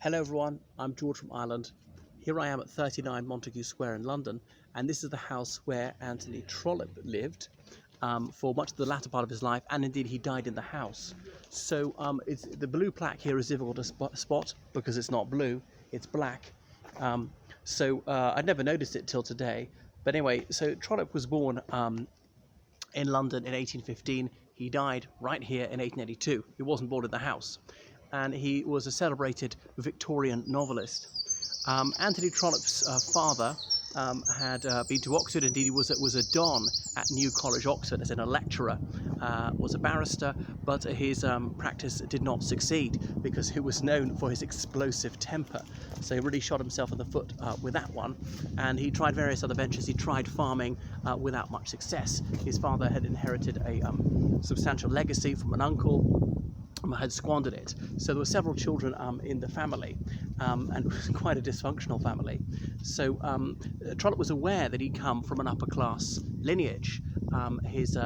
Hello everyone, I'm George from Ireland. Here I am at 39 Montague Square in London, and this is the house where Anthony Trollope lived for much of the latter part of his life, and indeed he died in the house. So the blue plaque here is difficult to spot because it's not blue, it's black. I'd never noticed it till today. But anyway, so Trollope was born in London in 1815. He died right here in 1882. He wasn't born in the house. And he was a celebrated Victorian novelist. Anthony Trollope's father had been to Oxford. Indeed, he was a don at New College, Oxford, as in a lecturer, was a barrister, but his practice did not succeed because he was known for his explosive temper. So he really shot himself in the foot with that one, and he tried various other ventures. He tried farming without much success. His father had inherited a substantial legacy from an uncle, had squandered it. So there were several children in the family, and it was quite a dysfunctional family. So Trollope was aware that he'd come from an upper class lineage. His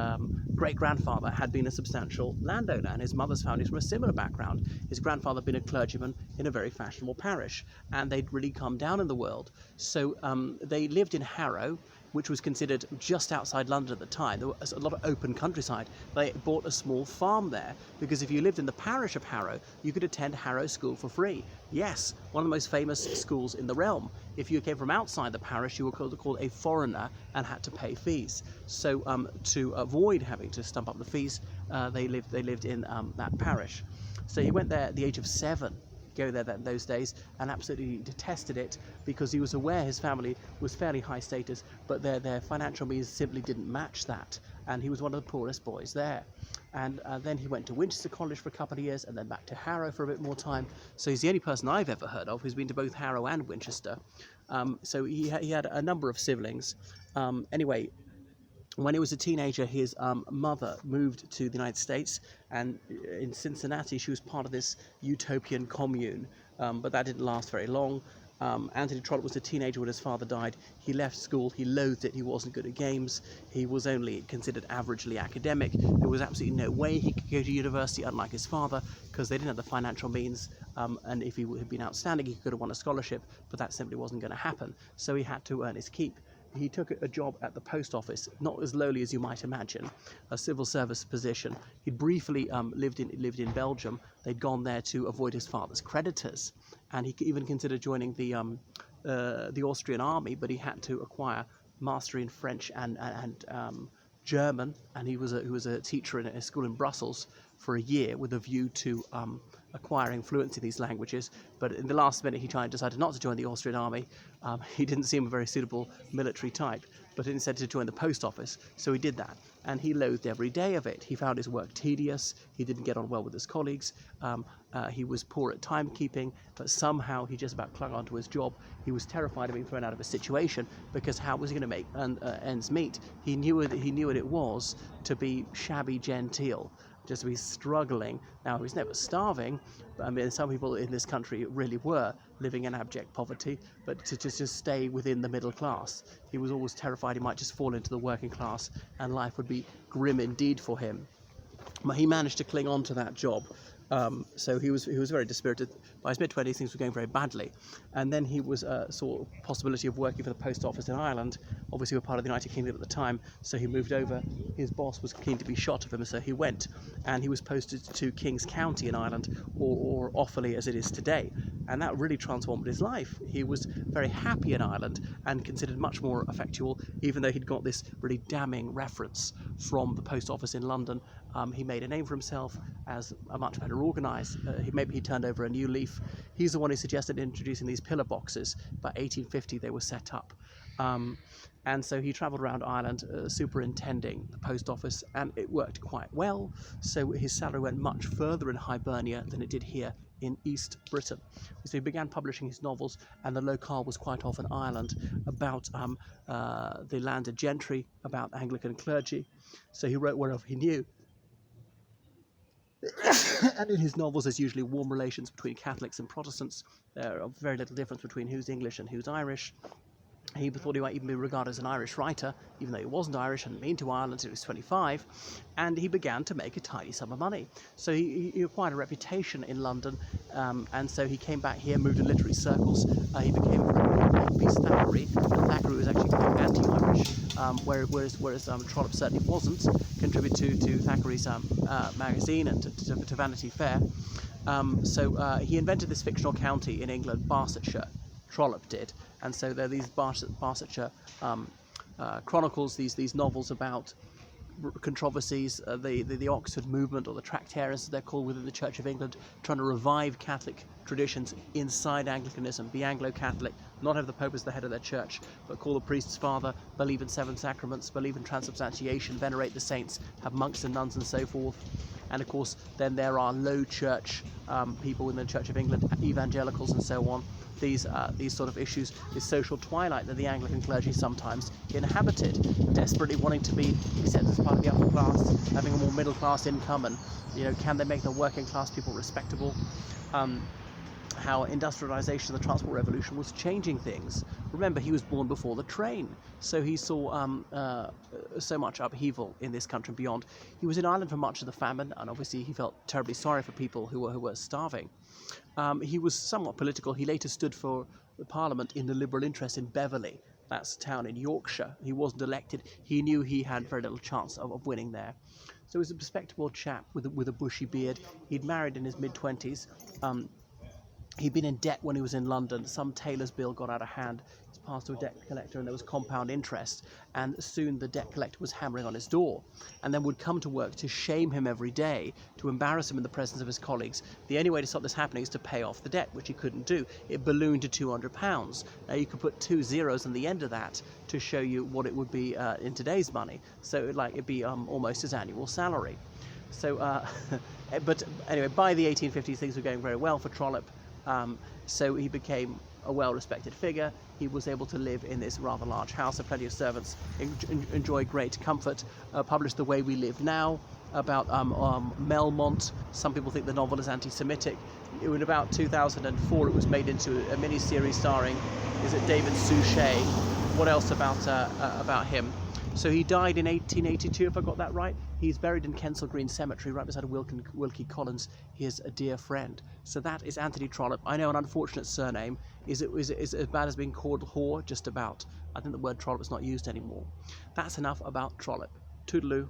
great-grandfather had been a substantial landowner, and his mother's family was from a similar background. His grandfather had been a clergyman in a very fashionable parish, and they'd really come down in the world. So they lived in Harrow, which was considered just outside London at the time. There was a lot of open countryside. They bought a small farm there, because if you lived in the parish of Harrow, you could attend Harrow School for free. Yes, one of the most famous schools in the realm. If you came from outside the parish, you were called a foreigner and had to pay fees. So to avoid having to stump up the fees, they lived in that parish. So he went there at the age of 7. Go there in those days, and absolutely detested it because he was aware his family was fairly high status, but their financial means simply didn't match that, and he was one of the poorest boys there. And then he went to Winchester College for a couple of years, and then back to Harrow for a bit more time. So he's the only person I've ever heard of who's been to both Harrow and Winchester. So he had a number of siblings. Anyway, when he was a teenager, his mother moved to the United States, and in Cincinnati she was part of this utopian commune, but that didn't last very long. Anthony Trollope was a teenager when his father died. He left school, he loathed it, he wasn't good at games, he was only considered averagely academic. There was absolutely no way he could go to university, unlike his father, because they didn't have the financial means, and if he had been outstanding he could have won a scholarship, but that simply wasn't going to happen. So he had to earn his keep. He took a job at the post office, not as lowly as you might imagine, a civil service position. He'd briefly lived in Belgium. They'd gone there to avoid his father's creditors, and he even considered joining the Austrian army, but he had to acquire mastery in French and German, and he was a teacher in a school in Brussels for a year with a view to acquiring fluency in these languages. But in the last minute he decided not to join the Austrian army. He didn't seem a very suitable military type, but instead to join the post office. So he did that, and he loathed every day of it. He found his work tedious, he didn't get on well with his colleagues, he was poor at timekeeping, but somehow he just about clung on to his job. He was terrified of being thrown out of a situation, because how was he going to make ends meet? He knew what it was to be shabby genteel, just to be struggling. Now, he was never starving. I mean, some people in this country really were living in abject poverty, but to just stay within the middle class. He was always terrified he might just fall into the working class and life would be grim indeed for him. But he managed to cling on to that job. So he was very dispirited. By his mid-20s, things were going very badly, and then he saw a possibility of working for the post office in Ireland. Obviously, we were part of the United Kingdom at the time, so he moved over. His boss was keen to be shot of him, so he went, and he was posted to King's County in Ireland, or Offaly as it is today, and that really transformed his life. He was very happy in Ireland and considered much more effectual, even though he'd got this really damning reference from the post office in London. He made a name for himself as a much better organised. Maybe he turned over a new leaf. He's the one who suggested introducing these pillar boxes. By 1850 they were set up. And so he travelled around Ireland superintending the post office, and it worked quite well. So his salary went much further in Hibernia than it did here in East Britain. So he began publishing his novels, and the locale was quite often Ireland, about the landed gentry, about Anglican clergy. So he wrote wherever he knew. And in his novels there's usually warm relations between Catholics and Protestants. There are very little difference between who's English and who's Irish. He thought he might even be regarded as an Irish writer, even though he wasn't Irish, hadn't been to Ireland until he was 25, and he began to make a tidy sum of money. So he acquired a reputation in London, and so he came back here, moved in literary circles. He became a friend of Peace Thackeray, and Thackeray was actually quite anti-Irish, whereas Trollope certainly wasn't, contributed to Thackeray's magazine and to Vanity Fair. So he invented this fictional county in England, Barsetshire. Trollope did, and so there are these Barsetshire chronicles, these novels about controversies, the Oxford movement, or the Tractarians as they're called within the Church of England, trying to revive Catholic traditions inside Anglicanism, be Anglo-Catholic, not have the Pope as the head of their church, but call the priests father, believe in 7 sacraments, believe in transubstantiation, venerate the saints, have monks and nuns and so forth. And of course then there are low church people within the Church of England, evangelicals and so on. These sort of issues, this social twilight that the Anglican clergy sometimes inhabited, desperately wanting to be accepted as part of the upper class, having a more middle class income, and can they make the working class people respectable? How industrialization of the transport revolution was changing things. Remember, he was born before the train, so he saw so much upheaval in this country and beyond. He was in Ireland for much of the famine, and obviously he felt terribly sorry for people who were starving. He was somewhat political. He later stood for the Parliament in the Liberal interest in Beverley. That's a town in Yorkshire. He wasn't elected. He knew he had very little chance of winning there. So he was a respectable chap with a bushy beard. He'd married in his mid-20s. He'd been in debt when he was in London. Some tailor's bill got out of hand. He was passed to a debt collector, and there was compound interest. And soon the debt collector was hammering on his door, and then would come to work to shame him every day, to embarrass him in the presence of his colleagues. The only way to stop this happening is to pay off the debt, which he couldn't do. It ballooned to £200. Now you could put 2 zeros on the end of that to show you what it would be in today's money. So it'd be almost his annual salary. So, but anyway, by the 1850s things were going very well for Trollope. So he became a well-respected figure. He was able to live in this rather large house, with plenty of servants, enjoy great comfort, published The Way We Live Now, about Melmont. Some people think the novel is anti-Semitic. In about 2004 it was made into a mini-series starring, David Suchet. What else about him? So he died in 1882, if I got that right. He's buried in Kensal Green Cemetery, right beside Wilkie Collins, his dear friend. So that is Anthony Trollope. I know, an unfortunate surname. Is it as bad as being called Hoare? Just about. I think the word Trollope is not used anymore. That's enough about Trollope. Toodaloo.